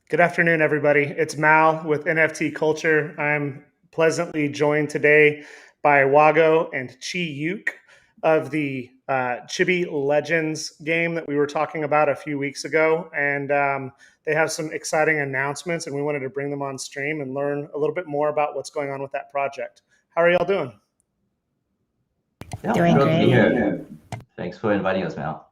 Good afternoon, everybody. It's Mal with NFT Culture. I'm pleasantly joined today by Wago and Chi of the Chibi Legends game that we were talking about a few weeks ago. And they have some exciting announcements, and we wanted to bring them on stream and learn a little bit more about what's going on with that project. How are y'all doing? Yeah, Doing thrilled to be great. here. Thanks for inviting us, Mal.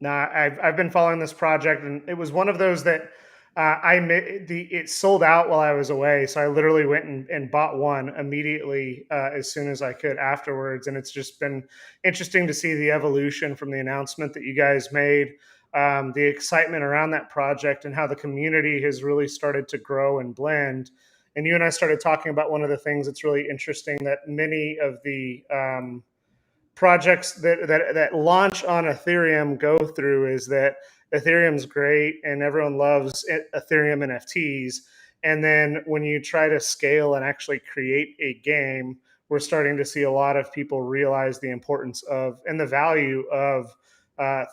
Nah, I've been following this project, and it was one of those that it sold out while I was away, so I literally went and bought one immediately as soon as I could afterwards, and it's just been interesting to see the evolution from the announcement that you guys made, the excitement around that project, and how the community has really started to grow and blend. And you and I started talking about one of the things that's really interesting that many of the projects that launch on Ethereum go through is that Ethereum's great and everyone loves Ethereum NFTs. And then when you try to scale and actually create a game, we're starting to see a lot of people realize the importance of and the value of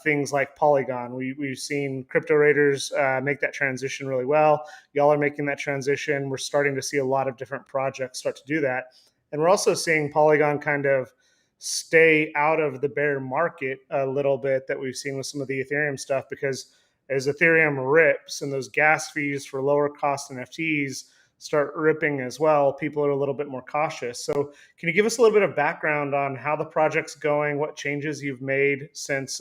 things like Polygon. We've seen crypto raiders make that transition really well. Y'all are making that transition. We're starting to see a lot of different projects start to do that. And we're also seeing Polygon kind of stay out of the bear market a little bit that we've seen with some of the Ethereum stuff, because as Ethereum rips and those gas fees for lower cost NFTs start ripping as well, people are a little bit more cautious. So can you give us a little bit of background on how the project's going, what changes you've made since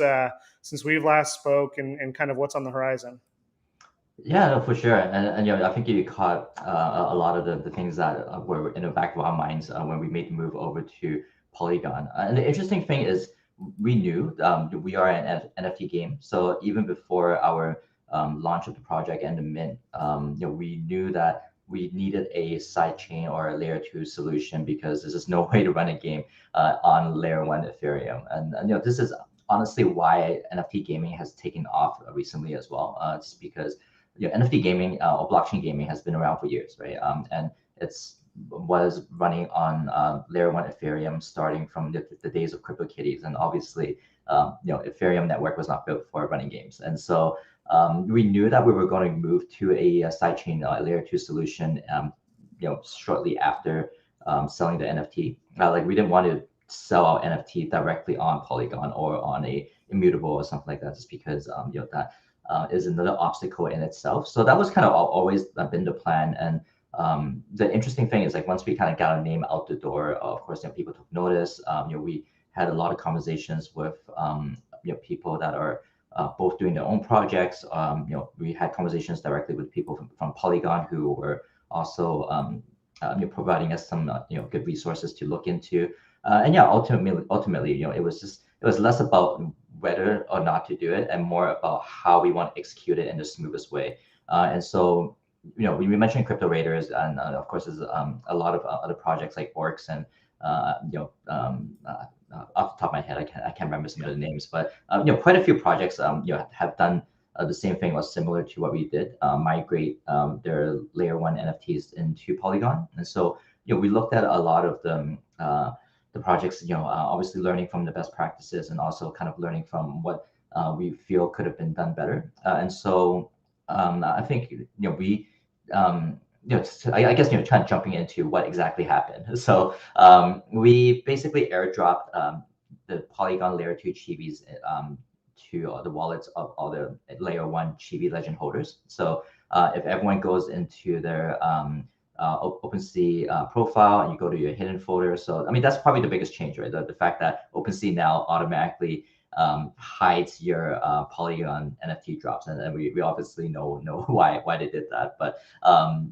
we've last spoke, and kind of what's on the horizon? Yeah, no, for sure. And I think you caught a lot of the things that were in the back of our minds when we made the move over to Polygon. And the interesting thing is we knew we are an NFT game. So even before our launch of the project and the mint, we knew that we needed a sidechain or a layer 2 solution because there's just no way to run a game on layer 1 Ethereum. And this is honestly why NFT gaming has taken off recently as well. Just because NFT gaming or blockchain gaming has been around for years, right? And it's was running on layer 1 Ethereum starting from the days of CryptoKitties, and obviously, Ethereum network was not built for running games, and so we knew that we were going to move to a sidechain layer 2 solution, shortly after selling the NFT. Like we didn't want to sell our NFT directly on Polygon or on a immutable or something like that, just because that is another obstacle in itself. So that was kind of always been the plan. And the interesting thing is, like, once we kind of got our name out the door, of course, people took notice. We had a lot of conversations with people that are both doing their own projects. We had conversations directly with people from Polygon who were also providing us some good resources to look into. And ultimately, it was less about whether or not to do it and more about how we want to execute it in the smoothest way. And so, we mentioned crypto raiders, and of course, there's a lot of other projects like Orcs and off the top of my head, I can't remember some of the names, but quite a few projects have done the same thing or similar to what we did, migrate their layer 1 NFTs into Polygon. And so we looked at a lot of the projects, obviously learning from the best practices and also kind of learning from what we feel could have been done better. And so I think we I guess trying jumping into what exactly happened. So we basically airdropped the Polygon layer 2 Chibis to the wallets of all the layer 1 Chibi Legend holders. So if everyone goes into their OpenSea profile and you go to your hidden folder, so I mean that's probably the biggest change, right? The fact that OpenSea now automatically hides your Polygon NFT drops, and we obviously know why they did that. But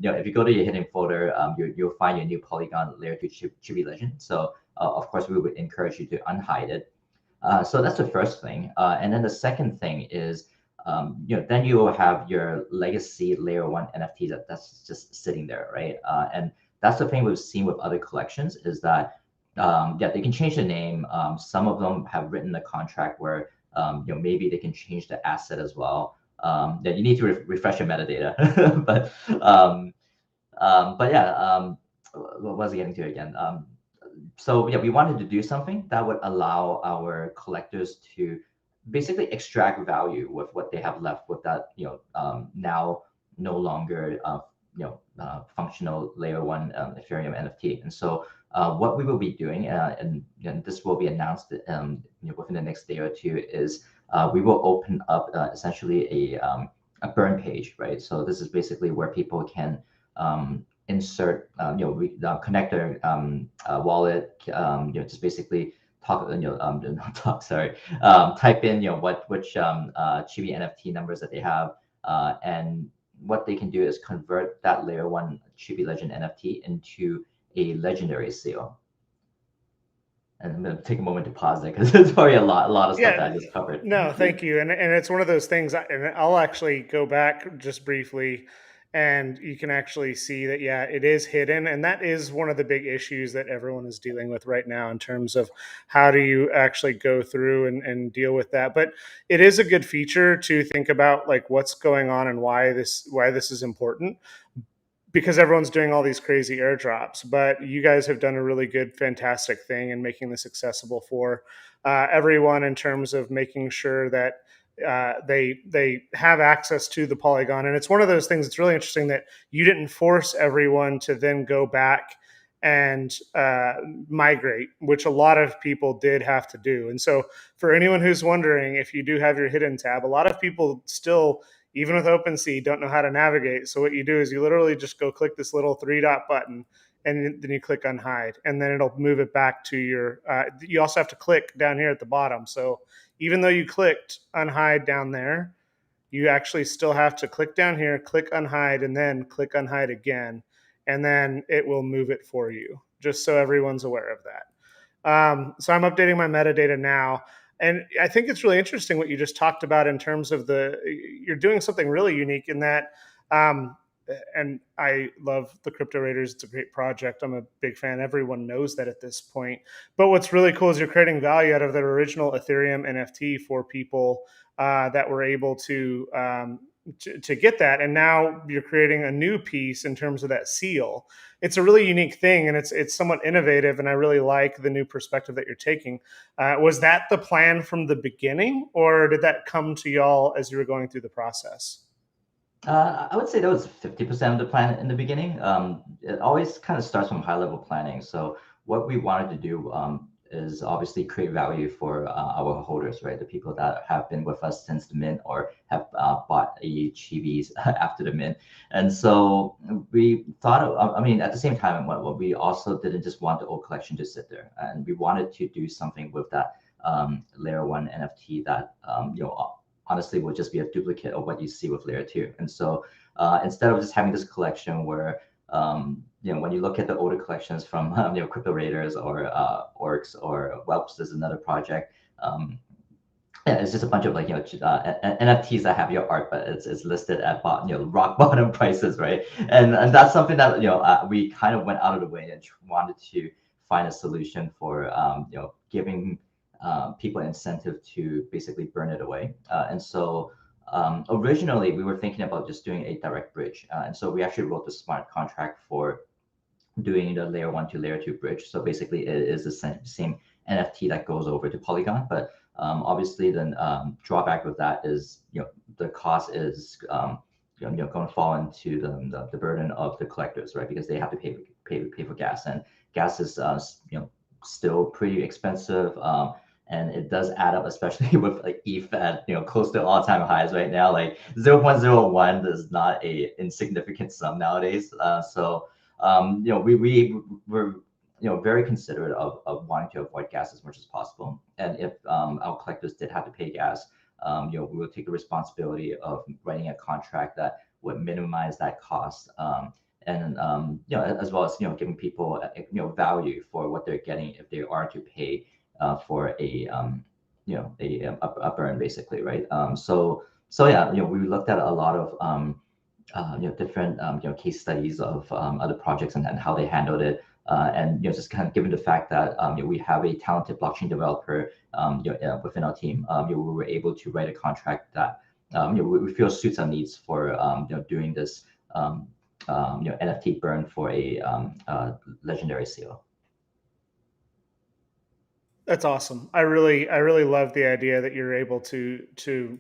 if you go to your hidden folder, you'll find your new Polygon layer 2 Chibi Legend. So of course we would encourage you to unhide it. So that's the first thing, and then the second thing is then you will have your legacy layer 1 NFT that's just sitting there, right? And that's the thing we've seen with other collections is that they can change the name. Some of them have written a contract where maybe they can change the asset as well. Then you need to refresh your metadata. but yeah, what was I getting to again? So yeah, we wanted to do something that would allow our collectors to basically extract value with what they have left with that, now no longer functional layer one Ethereum NFT. And so what we will be doing, and this will be announced within the next day or two, is we will open up essentially a burn page, right? So this is basically where people can insert, connect their wallet, just basically talk, not talk, sorry, type in, which Chibi NFT numbers that they have, and what they can do is convert that layer one Chibi Legend NFT into a legendary seal. And I'm gonna take a moment to pause there because it's probably a lot of stuff Yeah, that I just covered. no, thank you. And it's one of those things, and I'll actually go back just briefly, and you can actually see that, yeah, it is hidden. And that is one of the big issues that everyone is dealing with right now in terms of how do you actually go through and deal with that. But it is a good feature to think about, like, what's going on and why this is important, because everyone's doing all these crazy airdrops. But you guys have done a really good, fantastic thing in making this accessible for everyone, in terms of making sure that they have access to the Polygon. And it's one of those things that's really interesting, that you didn't force everyone to then go back and migrate, which a lot of people did have to do. And so, for anyone who's wondering, if you do have your hidden tab, a lot of people still, even with OpenSea, don't know how to navigate. So what you do is you literally just go click this little three dot button, and then you click unhide, and then it'll move it back to your. You also have to click down here at the bottom. So even though you clicked unhide down there, you actually still have to click down here, click unhide, and then click unhide again, and then it will move it for you. Just so everyone's aware of that. So I'm updating my metadata now. And I think it's really interesting what you just talked about in terms of you're doing something really unique in that. Um, and I love the Crypto Raiders. It's a great project. I'm a big fan. Everyone knows that at this point. But what's really cool is you're creating value out of the original Ethereum NFT for people that were able to get that. And now you're creating a new piece in terms of that seal. It's a really unique thing, and it's somewhat innovative, and I really like the new perspective that you're taking. Was that the plan from the beginning, or did that come to y'all as you were going through the process? I would say that was 50% of the plan in the beginning. It always kind of starts from high level planning. So what we wanted to do is obviously create value for our holders, right? The people that have been with us since the mint or have bought a Chibis after the mint. And so we thought, I mean, at the same time, what we also didn't just want the old collection to sit there, and we wanted to do something with that layer one NFT that honestly will just be a duplicate of what you see with layer two. And so instead of just having this collection where when you look at the older collections from Crypto Raiders or Orcs or Whelps is another project. Yeah, it's just a bunch of NFTs that have your art, but it's listed at rock bottom prices, right? And that's something that we kind of went out of the way and wanted to find a solution for giving people incentive to basically burn it away. And so originally we were thinking about just doing a direct bridge, and so we actually wrote the smart contract for doing the layer one to layer two bridge. So basically, it is the same NFT that goes over to Polygon, but obviously, then drawback with that is the cost is going to fall into the burden of the collectors, right? Because they have to pay for gas, and gas is still pretty expensive. And it does add up, especially with like ETH at close to all-time highs right now. Like 0.01 is not a insignificant sum nowadays. So we were very considerate of wanting to avoid gas as much as possible. And if our collectors did have to pay gas, we will take the responsibility of writing a contract that would minimize that cost. And as well as giving people value for what they're getting if they are to pay for a burn, basically, right? So yeah, we looked at a lot of different case studies of other projects and how they handled it. And just kind of given the fact that we have a talented blockchain developer within our team, we were able to write a contract that we feel suits our needs for doing this NFT burn for a legendary seal. That's awesome. I really love the idea that you're able to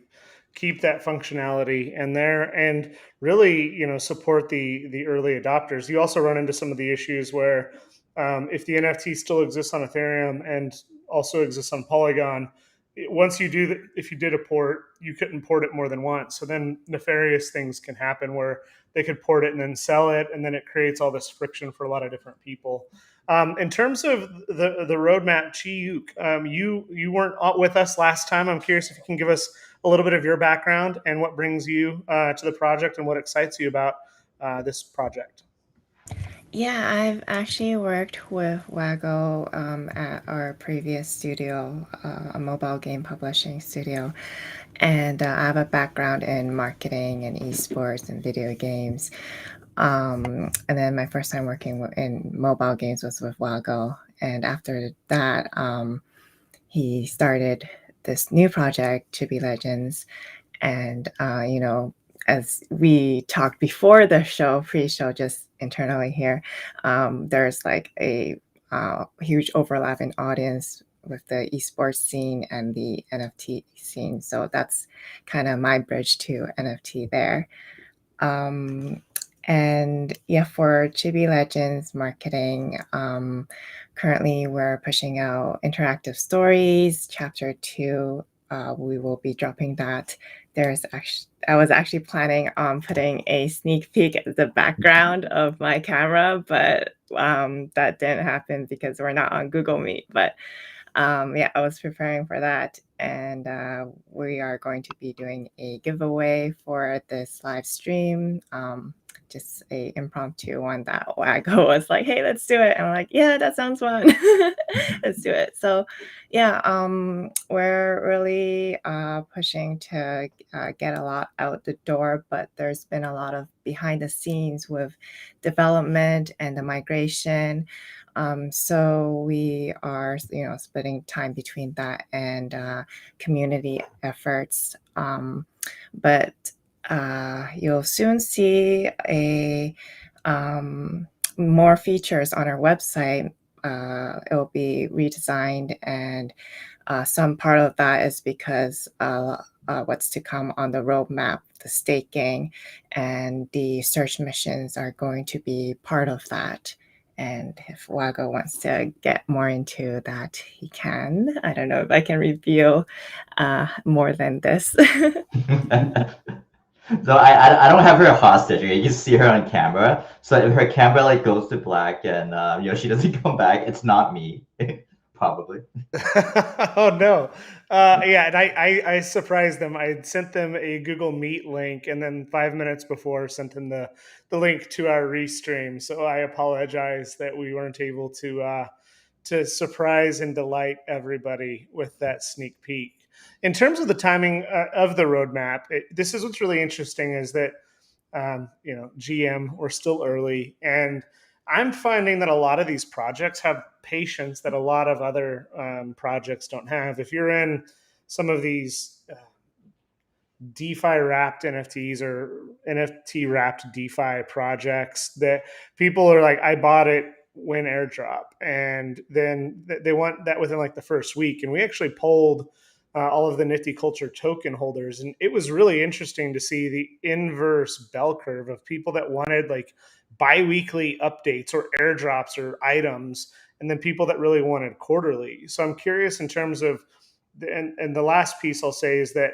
keep that functionality in there and really, support the early adopters. You also run into some of the issues where if the NFT still exists on Ethereum and also exists on Polygon, once you do that, if you did a port, you couldn't port it more than once. So then nefarious things can happen where they could port it and then sell it, and then it creates all this friction for a lot of different people. In terms of the roadmap, Chiyuk, you weren't with us last time. I'm curious if you can give us a little bit of your background and what brings you to the project and what excites you about this project. Yeah, I've actually worked with Waggle at our previous studio, a mobile game publishing studio, and I have a background in marketing and esports and video games. And then my first time working in mobile games was with Waggle, and after that, he started this new project, Chibi Legends, and as we talked before the show, pre-show, just internally here, there's like a huge overlap in audience with the esports scene and the NFT scene. So that's kind of my bridge to NFT there. Um, and yeah, for Chibi Legends marketing, currently we're pushing out interactive stories. Chapter 2, we will be dropping that. I was actually planning on putting a sneak peek at the background of my camera, but that didn't happen because we're not on Google Meet. But yeah, I was preparing for that. And we are going to be doing a giveaway for this live stream. Just a impromptu one that Waggo was like, hey, let's do it. And I'm like, yeah, that sounds fun. Let's do it. So yeah, we're really pushing to get a lot out the door, but there's been a lot of behind the scenes with development and the migration. So we are, splitting time between that and community efforts. But you'll soon see more features on our website. It'll be redesigned, and some part of that is because what's to come on the roadmap, the staking and the search missions are going to be part of that. And if Wago wants to get more into that, he can. I don't know if I can reveal more than this. So I don't have her hostage. Okay? You can see her on camera. So if her camera like goes to black and she doesn't come back, it's not me, probably. Oh no. Yeah, and I surprised them. I sent them a Google Meet link, and then 5 minutes before sent them the link to our restream. So I apologize that we weren't able to surprise and delight everybody with that sneak peek. In terms of the timing of the roadmap, this is what's really interesting is that GM, we're still early, and I'm finding that a lot of these projects have patience that a lot of other projects don't have. If you're in some of these DeFi wrapped NFTs or NFT wrapped DeFi projects, that people are like, I bought it when airdrop, and then they want that within like the first week. And we actually polled all of the Nifty Culture token holders, and it was really interesting to see the inverse bell curve of people that wanted like bi-weekly updates or airdrops or items, and then people that really wanted quarterly. So I'm curious in terms of and the last piece I'll say is that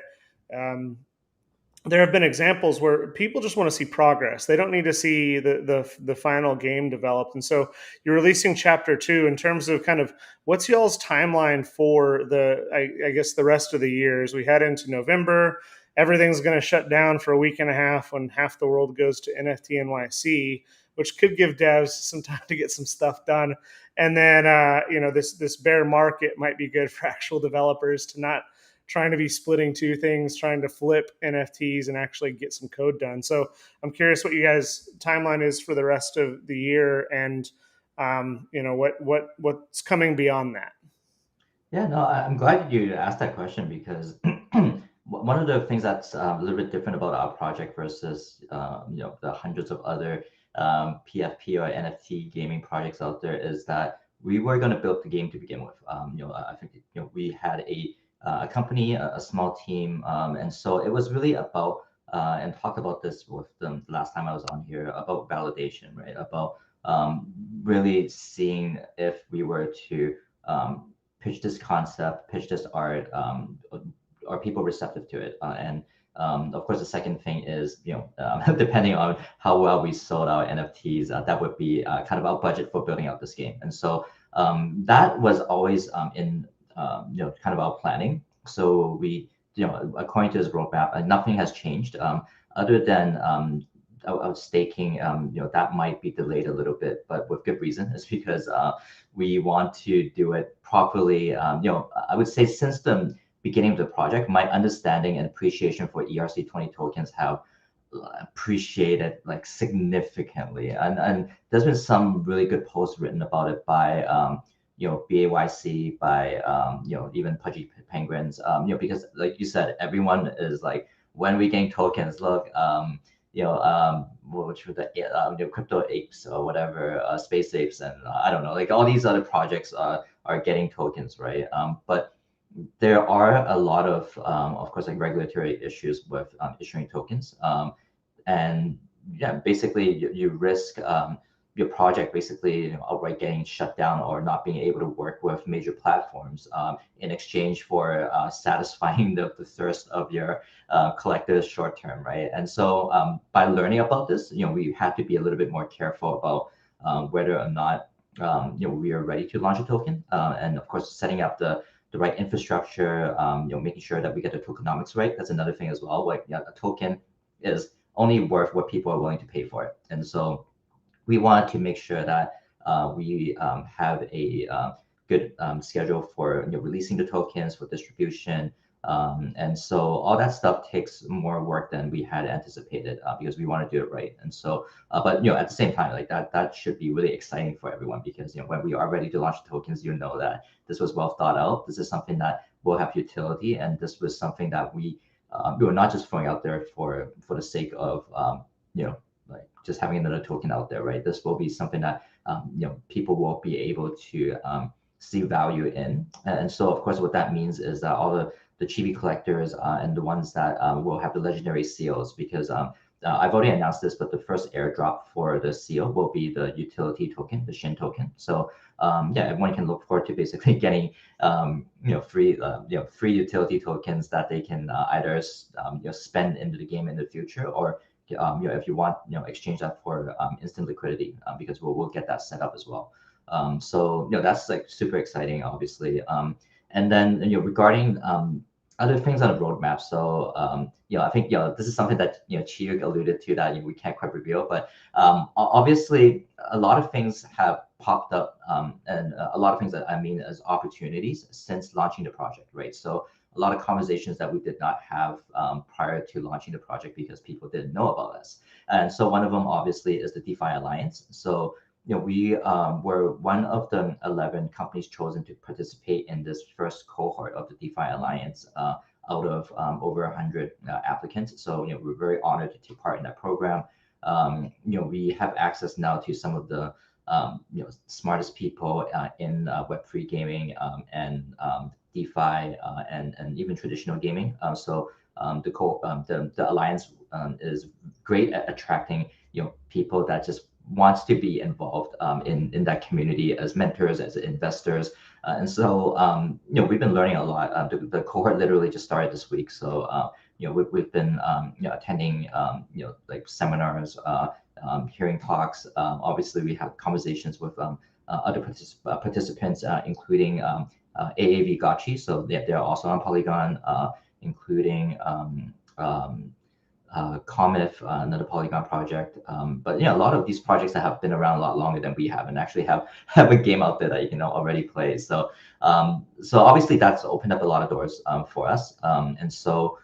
there have been examples where people just want to see progress. They don't need to see the final game developed. And so you're releasing chapter 2 in terms of kind of what's y'all's timeline for I guess the rest of the year as we head into November. Everything's going to shut down for a week and a half when half the world goes to NFT NYC, which could give devs some time to get some stuff done. And then this bear market might be good for actual developers to not trying to be splitting two things, trying to flip NFTs and actually get some code done. So I'm curious what you guys' timeline is for the rest of the year, and what's coming beyond that. Yeah, no, I'm glad you asked that question because one of the things that's a little bit different about our project versus the hundreds of other PFP or NFT gaming projects out there is that we were going to build the game to begin with. I think we had a company, a small team, and so it was really about and talked about this with them the last time I was on here about validation, right? About really seeing if we were to pitch this concept, pitch this art, are people receptive to it? And of course, the second thing is, depending on how well we sold our NFTs, that would be kind of our budget for building out this game. And so that was always in, kind of our planning. So we, according to this roadmap, nothing has changed other than I was staking, that might be delayed a little bit, but with good reason. It's because we want to do it properly. I would say since the beginning of the project, my understanding and appreciation for ERC20 tokens have appreciated like significantly, and there's been some really good posts written about it by BAYC, by even Pudgy Penguins, because like you said, everyone is like, when we gain tokens, look, which were the crypto apes or whatever, space apes, and I don't know, like all these other projects are getting tokens, right? But there are a lot of course, like regulatory issues with issuing tokens, and yeah, basically you risk your project basically outright getting shut down or not being able to work with major platforms in exchange for satisfying the thirst of your collectors short term, right? And so by learning about this, we had to be a little bit more careful about whether or not we are ready to launch a token, and of course setting up the right infrastructure, making sure that we get the tokenomics right. That's another thing as well. Like a token is only worth what people are willing to pay for it, and so we wanted to make sure that we have a good schedule for releasing the tokens, for distribution, and so all that stuff takes more work than we had anticipated because we want to do it right. And so, but at the same time, like that should be really exciting for everyone, because when we are ready to launch tokens, that this was well thought out. This is something that will have utility, and this was something that we were not just throwing out there for the sake of like just having another token out there, right? This will be something that people will be able to see value in. And so of course what that means is that all the Chibi collectors and the ones that will have the legendary seals, because I've already announced this, but the first airdrop for the seal will be the utility token, the Shin token. So everyone can look forward to basically getting free utility tokens that they can either spend into the game in the future, or if you want, exchange that for instant liquidity, because we'll get that set up as well. So that's like super exciting, obviously. And then regarding other things on the roadmap. So I think this is something that Chiyo alluded to that we can't quite reveal, but obviously a lot of things have popped up, and a lot of things that I mean as opportunities since launching the project, right? So a lot of conversations that we did not have prior to launching the project because people didn't know about us. And so one of them obviously is the DeFi Alliance. So we were one of the 11 companies chosen to participate in this first cohort of the DeFi Alliance out of over 100 applicants. So we're very honored to take part in that program. We have access now to some of the smartest people in Web3 gaming and DeFi and even traditional gaming. So the alliance is great at attracting people that just wants to be involved in that community as mentors, as investors, and so we've been learning a lot. The cohort literally just started this week, so we've been attending like seminars, hearing talks. Obviously, we have conversations with other participants, including AAV Gotchi, so they're also on Polygon, including Comif, another Polygon project. But a lot of these projects that have been around a lot longer than we have, and actually have a game out there that you can already play. So obviously that's opened up a lot of doors for us. And so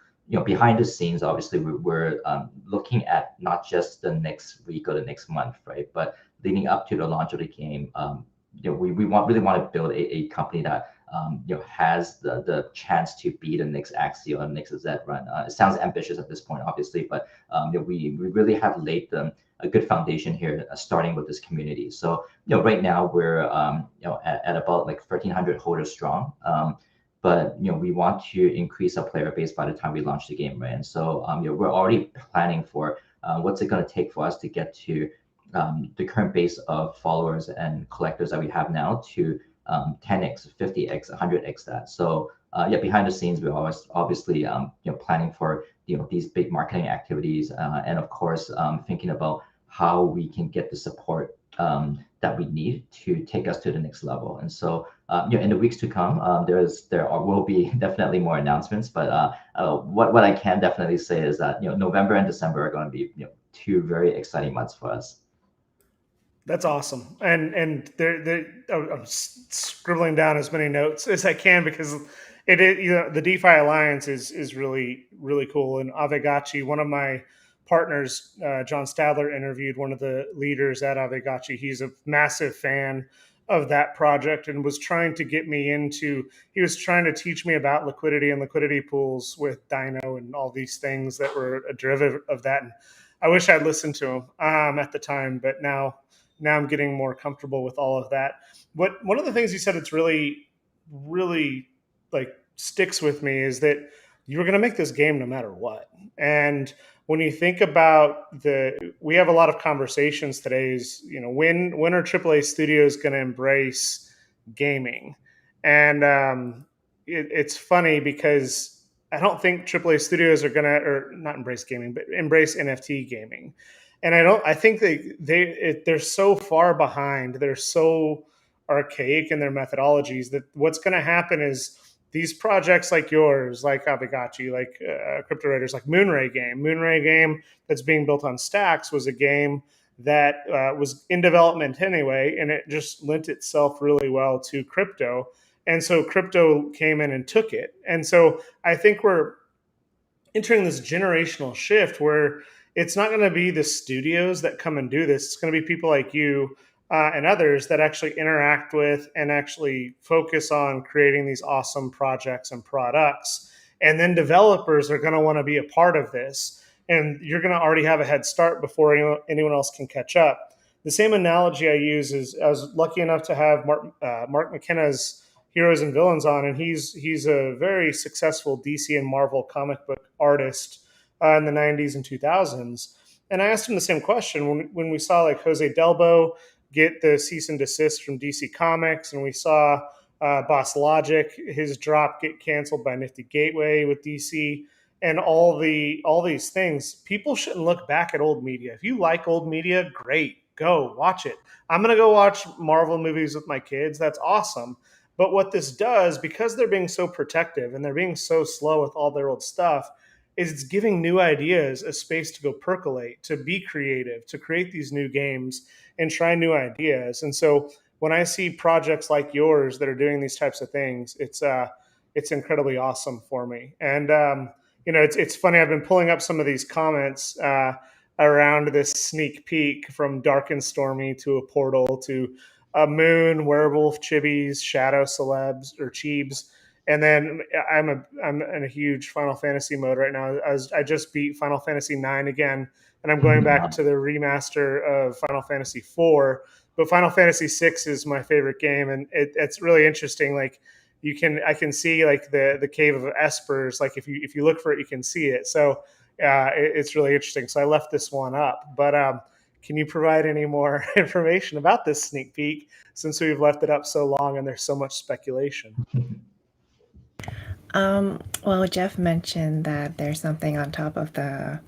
behind the scenes, obviously we're looking at not just the next week or the next month, right? But leading up to the launch of the game, we really want to build a company that has the chance to be the next Axie or the next Z run. It sounds ambitious at this point, obviously, but we really have laid the a good foundation here, starting with this community. So right now we're at about like 1,300 holders strong. But we want to increase our player base by the time we launch the game, right? And so we're already planning for what's it going to take for us to get to the current base of followers and collectors that we have now to 10x, 50x, 100x that. So behind the scenes, we're always obviously planning for these big marketing activities, and of course thinking about how we can get the support that we need to take us to the next level. And so in the weeks to come, will be definitely more announcements. But what I can definitely say is that November and December are going to be two very exciting months for us. That's awesome, and I'm scribbling down as many notes as I can because it is, the DeFi Alliance is really cool. And Avegachi, one of my partners, John Stadler, interviewed one of the leaders at Avegachi. He's a massive fan of that project and was trying to get me into. He was trying to teach me about liquidity and liquidity pools with Dino and all these things that were a derivative of that. And I wish I'd listened to him at the time, but now I'm getting more comfortable with all of that. One of the things you said that's really like sticks with me is that you were going to make this game no matter what. And when you think about we have a lot of conversations today is, when are AAA studios going to embrace gaming? And it's funny because I don't think AAA studios are going to, or not embrace gaming, but embrace NFT gaming. And I think they're so far behind. They're so archaic in their methodologies that what's going to happen is these projects like yours, like Avegachi, like Crypto Raiders, like Moonray game that's being built on Stacks was a game that was in development anyway, and it just lent itself really well to crypto. And so crypto came in and took it. And so I think we're entering this generational shift where it's not going to be the studios that come and do this. It's going to be people like you and others that actually interact with and actually focus on creating these awesome projects and products. And then developers are going to want to be a part of this. And you're going to already have a head start before anyone else can catch up. The same analogy I use is I was lucky enough to have Mark McKenna's Heroes and Villains on, and he's a very successful DC and Marvel comic book artist in the 90s and 2000s. And I asked him the same question when we saw like Jose Delbo get the cease and desist from DC Comics, and we saw Boss Logic, his drop get canceled by Nifty Gateway with DC, and all these things. People shouldn't look back at old media. If you like old media, great, go watch it. I'm gonna go watch Marvel movies with my kids. That's awesome. But what this does, because they're being so protective and they're being so slow with all their old stuff, is it's giving new ideas a space to go percolate, to be creative, to create these new games and try new ideas. And so when I see projects like yours that are doing these types of things, it's incredibly awesome for me. And it's funny. I've been pulling up some of these comments around this sneak peek, from Dark and Stormy to a Portal to a Moon, Werewolf, Chibis, Shadow Celebs or Cheebs. And then I'm in a huge Final Fantasy mode right now. I just beat Final Fantasy 9 again, and I'm going back to the remaster of Final Fantasy 4. But Final Fantasy 6 is my favorite game, and it's really interesting. Like I can see like the Cave of Espers. Like if you look for it, you can see it. So it's really interesting. So I left this one up, but can you provide any more information about this sneak peek, since we've left it up so long and there's so much speculation? Well, Jeff mentioned that there's something on top of the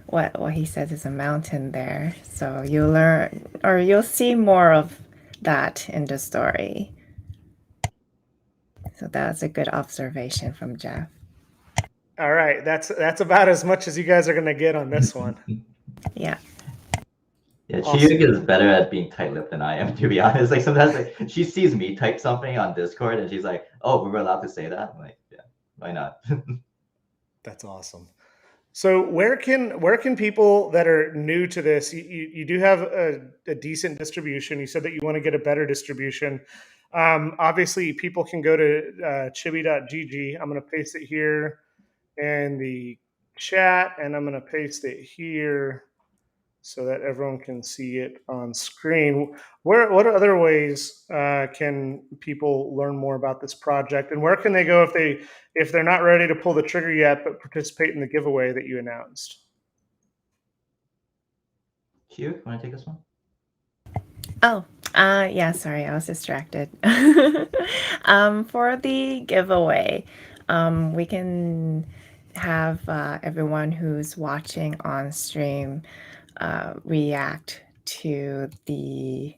what he says is a mountain there. So you'll learn, or you'll see more of that in the story. So that's a good observation from Jeff. All right, that's about as much as you guys are going to get on this one. Yeah. Yeah, awesome. Chibi is better at being tight-lipped than I am, to be honest. Like sometimes, like she sees me type something on Discord, and she's like, "Oh, we were allowed to say that." I'm like, "Yeah, why not?" That's awesome. So where can people that are new to this? You do have a decent distribution. You said that you want to get a better distribution. Obviously, people can go to chibi.gg. I'm going to paste it here in the chat, and I'm going to paste it here so that everyone can see it on screen. What other ways can people learn more about this project, and where can they go if they're not ready to pull the trigger yet but participate in the giveaway that you announced? Q, want to take this one? Oh, yeah, sorry, I was distracted. For the giveaway, we can have everyone who's watching on stream react to the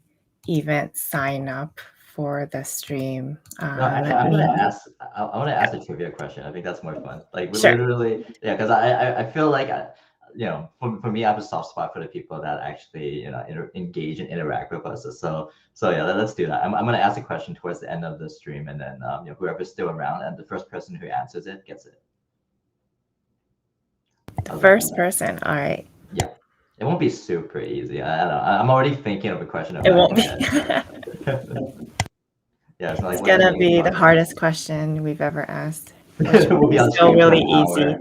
event sign up for the stream. No, actually, Let I'm gonna me. ask. I want to ask a trivia question. I think that's more fun. Like Sure. literally, yeah. Because I feel like for me, I have a soft spot for the people that actually engage and interact with us. So yeah, let's do that. I'm gonna ask a question towards the end of the stream, and then whoever's still around, and the first person who answers it gets it. The first person. All right. Yeah, it won't be super easy. I don't know. I'm already thinking of a question. It won't be. Yeah, it's not like It's gonna be the hardest question we've ever asked. It will be on still screen for really an easy.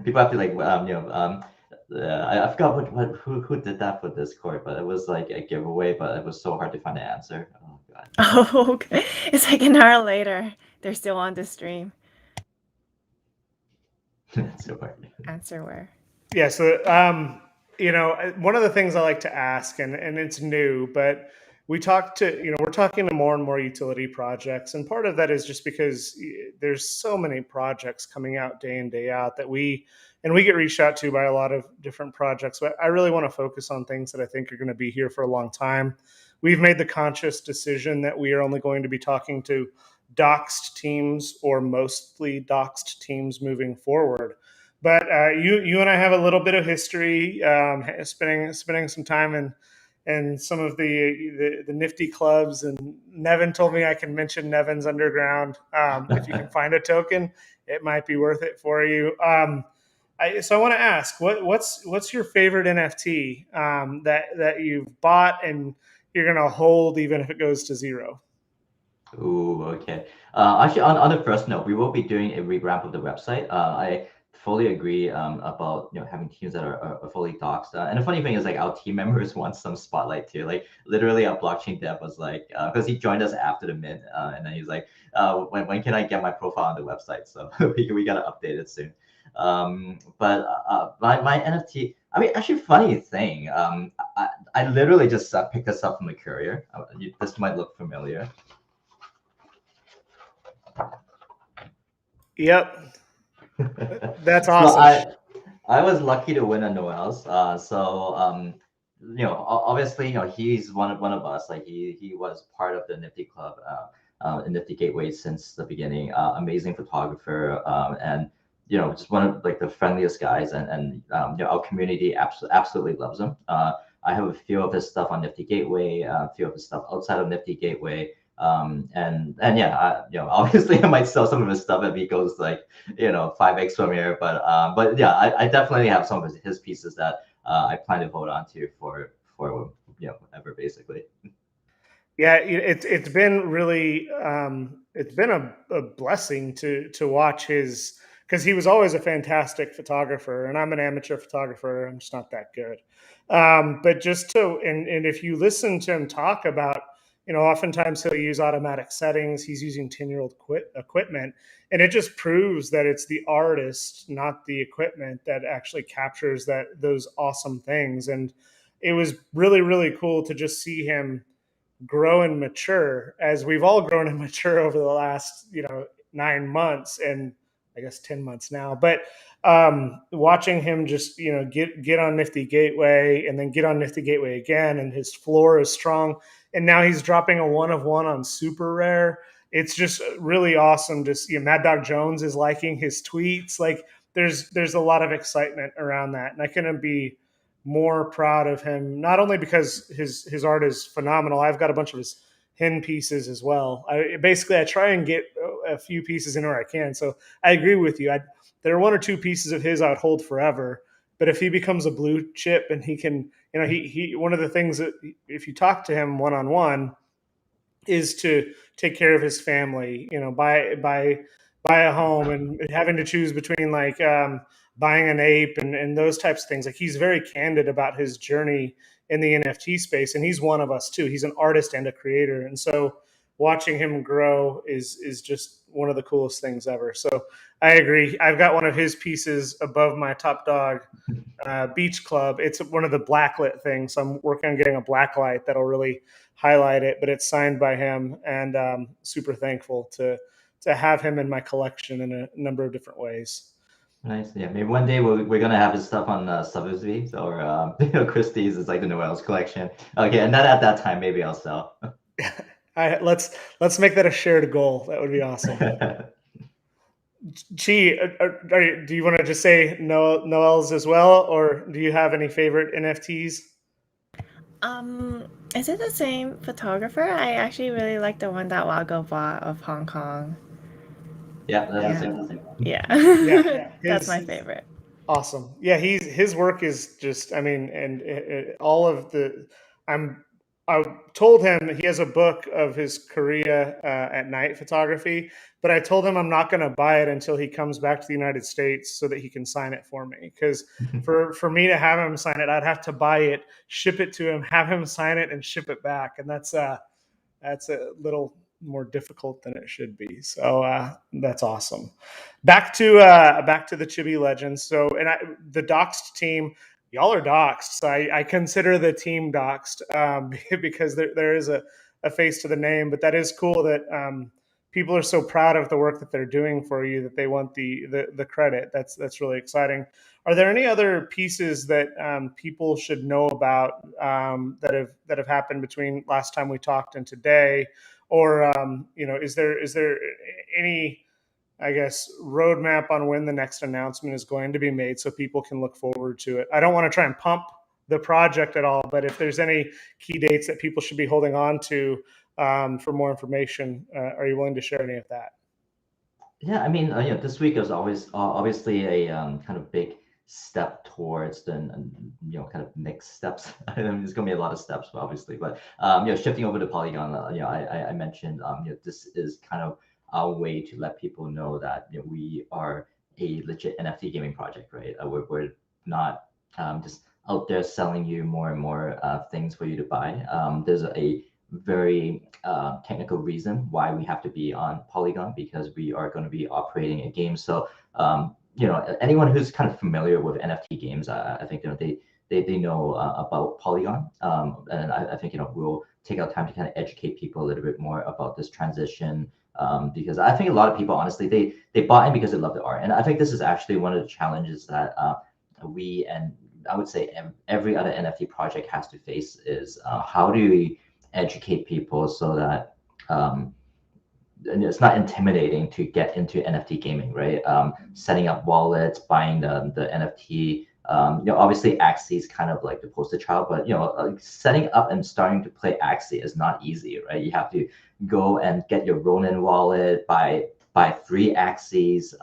People have to like I forgot who did that for Discord, but it was like a giveaway, but it was so hard to find the answer. Oh god. Oh, okay. It's like an hour later. They're still on the stream. So hard. Answer where? Yeah, so one of the things I like to ask, and it's new, but we're talking to more and more utility projects, and part of that is just because there's so many projects coming out day in, day out that we get reached out to by a lot of different projects, but I really want to focus on things that I think are going to be here for a long time. We've made the conscious decision that we are only going to be talking to doxed teams or mostly doxed teams moving forward. But you and I have a little bit of history, spending some time in some of the nifty clubs. And Nevin told me I can mention Nevin's Underground. If you can find a token, it might be worth it for you. So I want to ask, what's your favorite NFT that you've bought and you're gonna hold even if it goes to zero? Ooh, okay. Actually, on the first note, we will be doing a revamp of the website. I fully agree about having teams that are fully doxed. And the funny thing is, like, our team members want some spotlight too. Like literally, our blockchain dev was like, because he joined us after the mint, and then he's like, when can I get my profile on the website? So we gotta update it soon. But my NFT. I mean, actually, funny thing. I literally just picked this up from the courier. This might look familiar. Yep. That's awesome. So I was lucky to win a Noel's. Obviously, he's one of us. Like he was part of the Nifty Club, Nifty Gateway since the beginning. Amazing photographer, and just one of like the friendliest guys, and our community absolutely loves him. I have a few of his stuff on Nifty Gateway, a few of his stuff outside of Nifty Gateway. And yeah, obviously I might sell some of his stuff if he goes like 5x from here, but yeah, I definitely have some of his pieces that I plan to hold on to for ever, basically. Yeah, it's been really it's been a blessing to watch his, because he was always a fantastic photographer, and I'm an amateur photographer. I'm just not that good. But just and if you listen to him talk about, oftentimes he'll use automatic settings. He's using 10-year-old equipment, and it just proves that it's the artist, not the equipment, that actually captures those awesome things. And it was really, really cool to just see him grow and mature, as we've all grown and mature over the last 9 months, and I guess 10 months now. But watching him just get on Nifty Gateway and then get on Nifty Gateway again, and his floor is strong, and now he's dropping a 1 of 1 on super rare. It's just really awesome to see. Mad Dog Jones is liking his tweets. Like there's a lot of excitement around that, and I couldn't be more proud of him, not only because his art is phenomenal. I've got a bunch of his hen pieces as well. I try and get a few pieces in where I can. So I agree with you. There are 1 or 2 pieces of his I'd hold forever. But if he becomes a blue chip and he can, he one of the things that if you talk to him one-on-one is to take care of his family, buy a home, and having to choose between like buying an ape and those types of things. Like he's very candid about his journey in the NFT space, and he's one of us too. He's an artist and a creator, and so watching him grow is just one of the coolest things ever. So I agree. I've got one of his pieces above my top dog beach club. It's one of the blacklit things. So I'm working on getting a black light that'll really highlight it, but it's signed by him, and super thankful to have him in my collection in a number of different ways. Nice. Yeah, maybe one day we're gonna have his stuff on Sotheby's or Christie's. It's like the Noel's collection. Okay, and then at that time maybe I'll sell. Let's make that a shared goal. That would be awesome. Chi, do you want to just say Noel's as well, or do you have any favorite NFTs? Is it the same photographer? I actually really like the one that Wago bought of Hong Kong. Yeah, that's Yeah. the same. Yeah. That's my favorite. Awesome. Yeah, his work is just, I mean, and all of the, I told him he has a book of his Korea at night photography, but I told him I'm not going to buy it until he comes back to the United States so that he can sign it for me. Because for me to have him sign it, I'd have to buy it, ship it to him, have him sign it, and ship it back, and that's a little more difficult than it should be. So that's awesome. Back to the Chibi Legends. So the Doxed team, y'all are doxed. So I consider the team doxed because there is a face to the name. But that is cool that people are so proud of the work that they're doing for you that they want the credit. That's really exciting. Are there any other pieces that people should know about that have happened between last time we talked and today, or is there any, I guess, roadmap on when the next announcement is going to be made so people can look forward to it? I don't want to try and pump the project at all, but if there's any key dates that people should be holding on to for more information, are you willing to share any of that? Yeah, I mean, this week is always obviously a kind of big step towards the kind of next steps. I mean, there's gonna be a lot of steps, obviously, but shifting over to Polygon, I mentioned this is kind of our way to let people know that we are a legit NFT gaming project, right? We're not just out there selling you more and more things for you to buy. There's a very technical reason why we have to be on Polygon, because we are going to be operating a game. So anyone who's kind of familiar with NFT games, I think they know about Polygon, and I think we'll take our time to kind of educate people a little bit more about this transition, because I think a lot of people, honestly, they bought in because they love the art, and I think this is actually one of the challenges that we, and I would say every other NFT project has to face, is how do we educate people so that and it's not intimidating to get into NFT gaming, right? Setting up wallets, buying the NFT. Obviously Axie is kind of like the poster child, but setting up and starting to play Axie is not easy, right? You have to go and get your Ronin wallet, buy 3 Axies,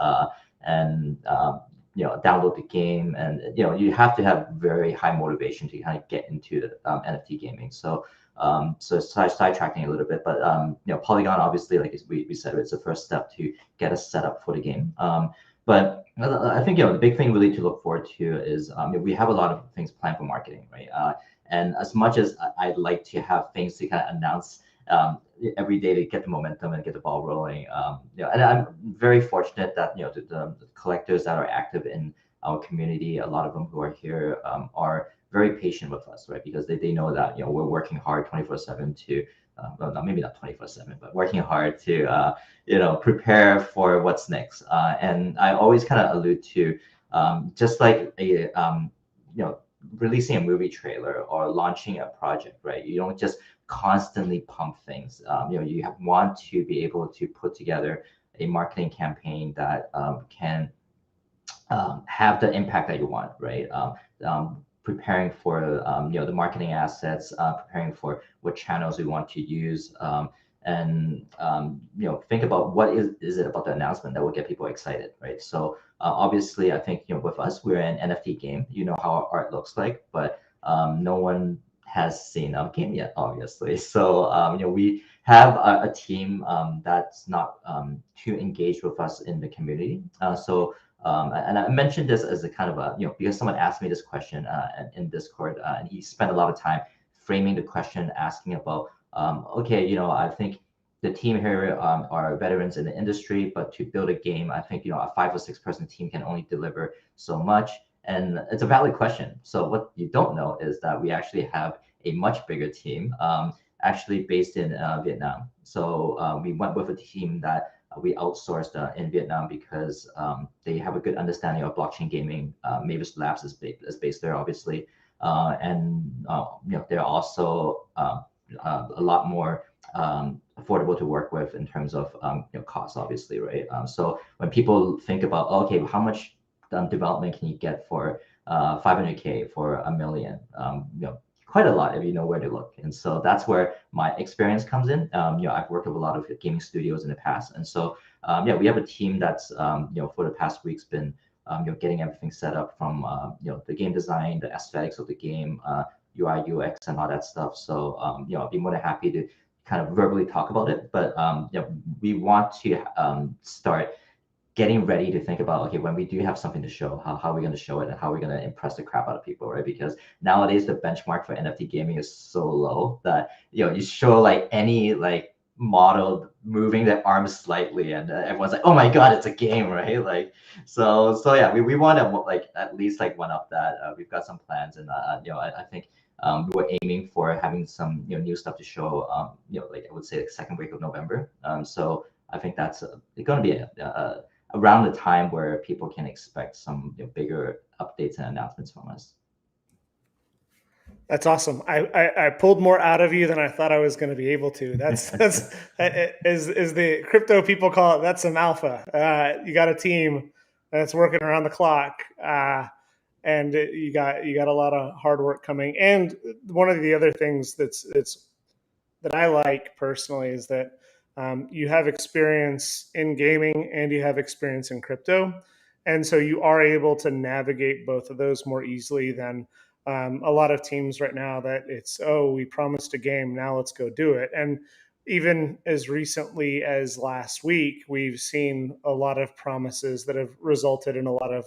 and download the game, and you have to have very high motivation to kind of get into NFT gaming. So sidetracking a little bit, but Polygon, obviously, like we said, it's the first step to get us set up for the game. But I think the big thing really to look forward to is we have a lot of things planned for marketing, right? And as much as I'd like to have things to kind of announce every day to get the momentum and get the ball rolling, and I'm very fortunate that the collectors that are active in our community, a lot of them who are here are very patient with us, right? Because they know that we're working hard 24/7 to well, maybe not 24/7, but working hard to prepare for what's next. And I always kind of allude to just like a releasing a movie trailer or launching a project, right? You don't just constantly pump things. You want to be able to put together a marketing campaign that can have the impact that you want, right? Preparing for the marketing assets, preparing for what channels we want to use, and think about what is it about the announcement that will get people excited, right? So obviously, I think with us, we're an NFT game. You know how our art looks like, but no one has seen our game yet, obviously. So we have a team that's not too engaged with us in the community. So And I mentioned this as a kind of a, because someone asked me this question in Discord, and he spent a lot of time framing the question, asking about, okay, I think the team here are veterans in the industry, but to build a game, I think, a 5 or 6 person team can only deliver so much. And it's a valid question. So what you don't know is that we actually have a much bigger team, actually based in Vietnam. So we went with a team that we outsourced in Vietnam because they have a good understanding of blockchain gaming. Mavis Labs is based there, obviously, and they're also a lot more affordable to work with in terms of costs, obviously, right? So when people think about, okay, how much development can you get for 500K, for $1 million? Quite a lot if you know where to look. And so that's where my experience comes in. I've worked with a lot of gaming studios in the past. And so, we have a team that's, for the past weeks been, getting everything set up from, the game design, the aesthetics of the game, UI, UX, and all that stuff. So, I'll be more than happy to kind of verbally talk about it. But, we want to start getting ready to think about, okay, when we do have something to show, how are we going to show it and how are we going to impress the crap out of people, right? Because nowadays the benchmark for NFT gaming is so low that, you show like any like model moving their arms slightly and everyone's like, oh my God, it's a game, right? Like, so yeah, we want to like at least like one up that. We've got some plans and, I think we're aiming for having some, new stuff to show, like I would say like second week of November. So I think that's going to be around the time where people can expect some bigger updates and announcements from us. That's awesome. I pulled more out of you than I thought I was going to be able to. That's as the crypto people call it. That's some alpha. You got a team that's working around the clock, and you got a lot of hard work coming. And one of the other things that I like personally is that you have experience in gaming and you have experience in crypto. And so you are able to navigate both of those more easily than a lot of teams right now that it's, oh, we promised a game, now let's go do it. And even as recently as last week, we've seen a lot of promises that have resulted in a lot of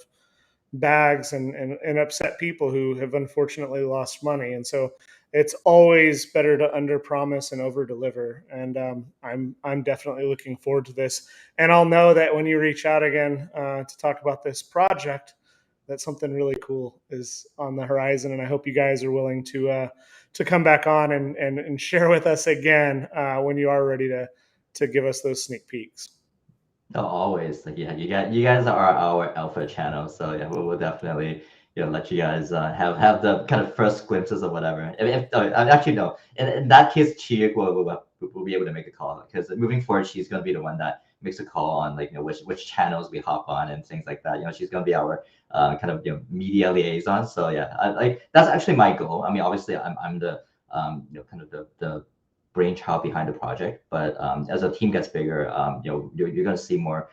bags and upset people who have unfortunately lost money. And so it's always better to under promise and over deliver. And I'm definitely looking forward to this. And I'll know that when you reach out again to talk about this project, that something really cool is on the horizon. And I hope you guys are willing to come back on and share with us again when you are ready to give us those sneak peeks. No, always. Like, yeah, you guys are our alpha channel, so yeah, we'll definitely let you guys have the kind of first glimpses of whatever. Actually no, in that case, Chi will be able to make a call because moving forward, she's going to be the one that makes a call on like which channels we hop on and things like that. She's going to be our kind of media liaison. So yeah, like that's actually my goal. I mean, obviously, I'm the kind of the brainchild behind the project. But as the team gets bigger, you're going to see more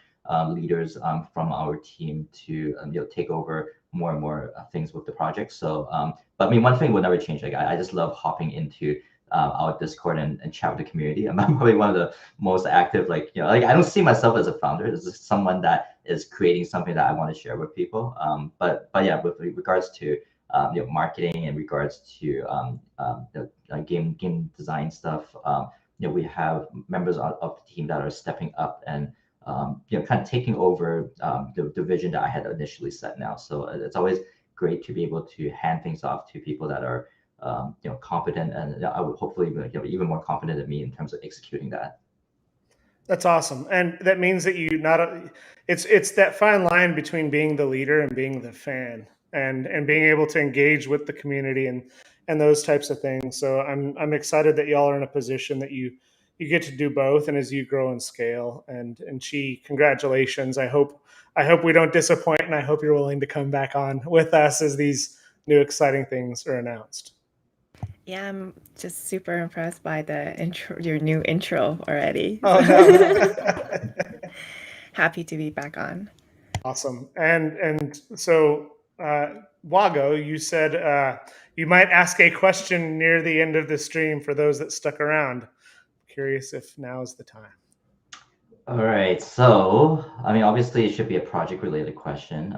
leaders from our team to take over more and more things with the project. So, but I mean, one thing will never change. Like I just love hopping into our Discord and chat with the community. I'm probably one of the most active. Like like I don't see myself as a founder. This is someone that is creating something that I want to share with people. But yeah, with regards to marketing in regards to game design stuff. We have members of the team that are stepping up and kind of taking over the vision that I had initially set now. So it's always great to be able to hand things off to people that are competent and I would hopefully even more competent than me in terms of executing that. That's awesome, and that means that you not. It's that fine line between being the leader and being the fan, and being able to engage with the community and those types of things. So I'm excited that y'all are in a position that you get to do both, and as you grow and scale. And Chi, congratulations. I hope we don't disappoint, and I hope you're willing to come back on with us as these new exciting things are announced. Yeah, I'm just super impressed by the intro, your new intro already. Oh no. Happy to be back on. Awesome. And so, Wago, you said you might ask a question near the end of the stream for those that stuck around. Curious if now is the time. All right. So, I mean, obviously, it should be a project-related question.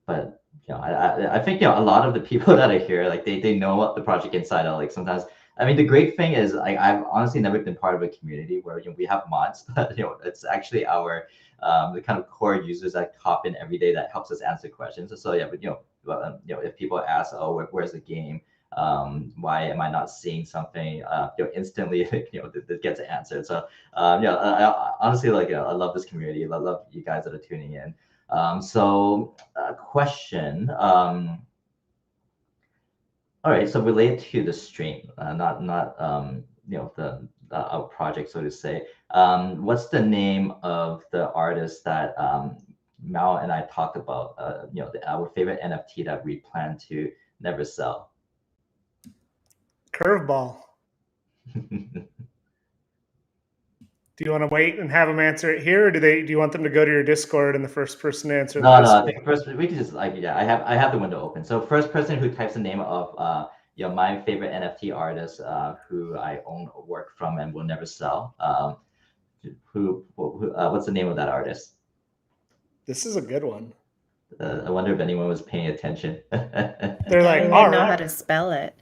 But I think a lot of the people that are here, like they know what the project inside out. Like sometimes, I mean, the great thing is I've honestly never been part of a community where we have mods, but it's actually our the kind of core users that hop in every day that helps us answer questions. So yeah, but if people ask, oh, where's the game? Why am I not seeing something? Instantly, that gets answered. So honestly, like I love this community. I love you guys that are tuning in. So, question. All right, so related to the stream, not the our project, so to say. What's the name of the artist that Mao and I talked about? Our favorite NFT that we plan to never sell. Curveball. Do you want to wait and have them answer it here, or do you want them to go to your Discord and the first person to answer the No, Discord? first we can just I have the window open. So first person who types the name of my favorite NFT artist who I own work from and will never sell. What's the name of that artist? This is a good one. I wonder if anyone was paying attention. They're like, I don't all know how right. to spell it.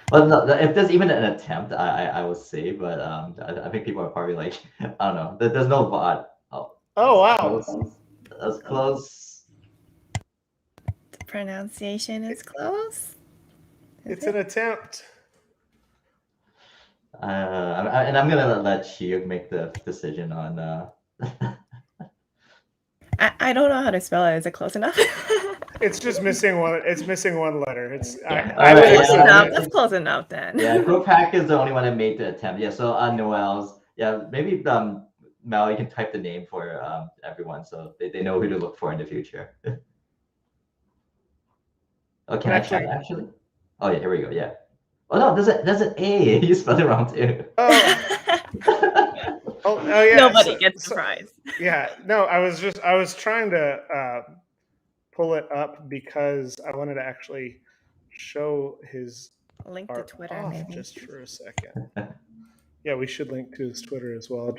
Well, no, if there's even an attempt, I will say, but I think people are probably like, I don't know. There's no bot. Oh wow. That's close. The pronunciation is close. It's an attempt. And I'm gonna let you make the decision on. I don't know how to spell it. Is it close enough? It's just missing one. It's missing one letter. It's Yeah. I All would right, Close accept enough. it. That's close enough then. Yeah, CLOWK is the only one that made the attempt. Yeah, so Noel's. Yeah, maybe Mel, you can type the name for everyone so they know who to look for in the future. Oh, can I chat actually? Oh yeah, here we go. Yeah. Oh no, there's an A. You spelled it wrong too. Oh yeah. Nobody gets surprised. Yeah, no, I was trying to pull it up because I wanted to actually show his Link to art Twitter, off maybe. just for a second. Yeah, we should link to his Twitter as well.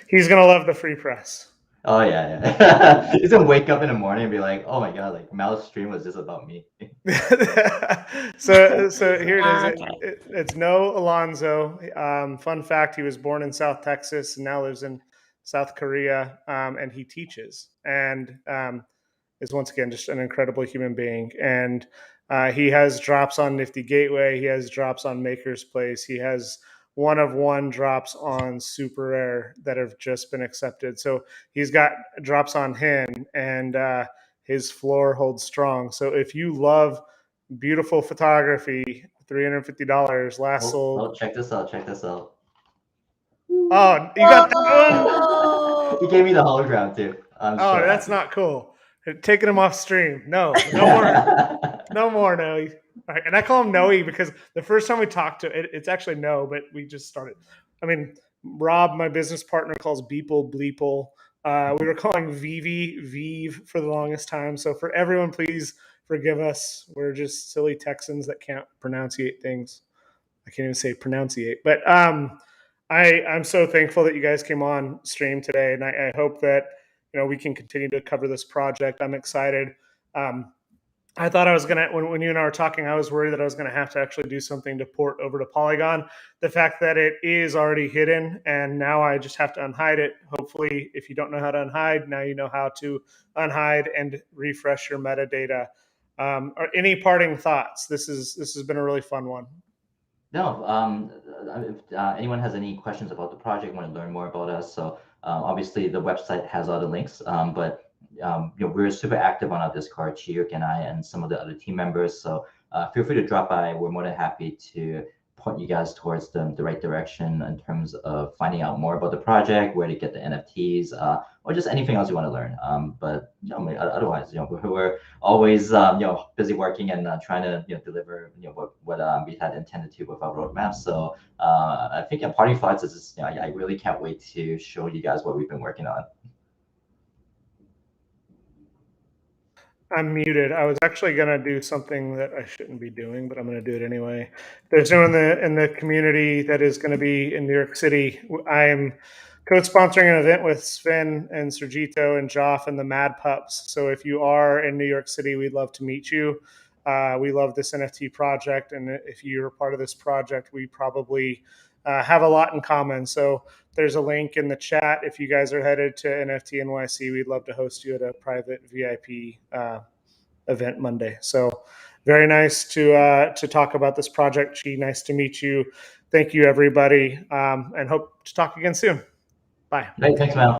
He's gonna love the free press. Oh yeah. He's gonna wake up in the morning and be like, "Oh my god, like Mal's stream was just about me." so here it is. Okay. It's No Alonso. Fun fact: he was born in South Texas and now lives in South Korea, and he teaches and is once again just an incredible human being. And he has drops on Nifty Gateway. He has drops on Maker's Place. He has one of one drops on Super Rare that have just been accepted. So he's got drops on Hin, and his floor holds strong. So if you love beautiful photography, $350 last sold. Oh, check this out. Oh, you got that one? He gave me the hologram too. Oh, that's not cool. Taking him off stream. No more. No more, Noe. All right, and I call him Noe because the first time we talked to it's actually no, but we just started. I mean, Rob, my business partner, calls Beeple Bleeple. We were calling Vivi Vive for the longest time. So for everyone, please forgive us. We're just silly Texans that can't pronunciate things. I can't even say pronunciate. But I'm so thankful that you guys came on stream today, and I hope that we can continue to cover this project. I'm excited. I thought I was gonna when you and I were talking, I was worried that I was gonna have to actually do something to port over to Polygon. The fact that it is already hidden and now I just have to unhide it. Hopefully, if you don't know how to unhide, now you know how to unhide and refresh your metadata. Or any parting thoughts? This has been a really fun one. No, if anyone has any questions about the project, want to learn more about us, so obviously the website has all the links, but we're super active on our Discord, CLOWK and I and some of the other team members, so feel free to drop by. We're more than happy to point you guys towards the right direction in terms of finding out more about the project, where to get the NFTs, or just anything else you want to learn. But otherwise, we're always busy working and trying to deliver what we had intended to with our roadmap. So I think parting thoughts is just, I really can't wait to show you guys what we've been working on. I'm muted. I was actually gonna do something that I shouldn't be doing, but I'm gonna do it anyway. There's no one in the community that is going to be in New York City. I'm co-sponsoring an event with Sven and Sergito and Joff and the Mad Pups. So if you are in New York City, we'd love to meet you. We love this NFT project, and if you're part of this project, we probably have a lot in common. So there's a link in the chat. If you guys are headed to NFT NYC, we'd love to host you at a private VIP event Monday. So very nice to talk about this project. Chi, nice to meet you. Thank you, everybody, and hope to talk again soon. Bye. Great, thanks, man.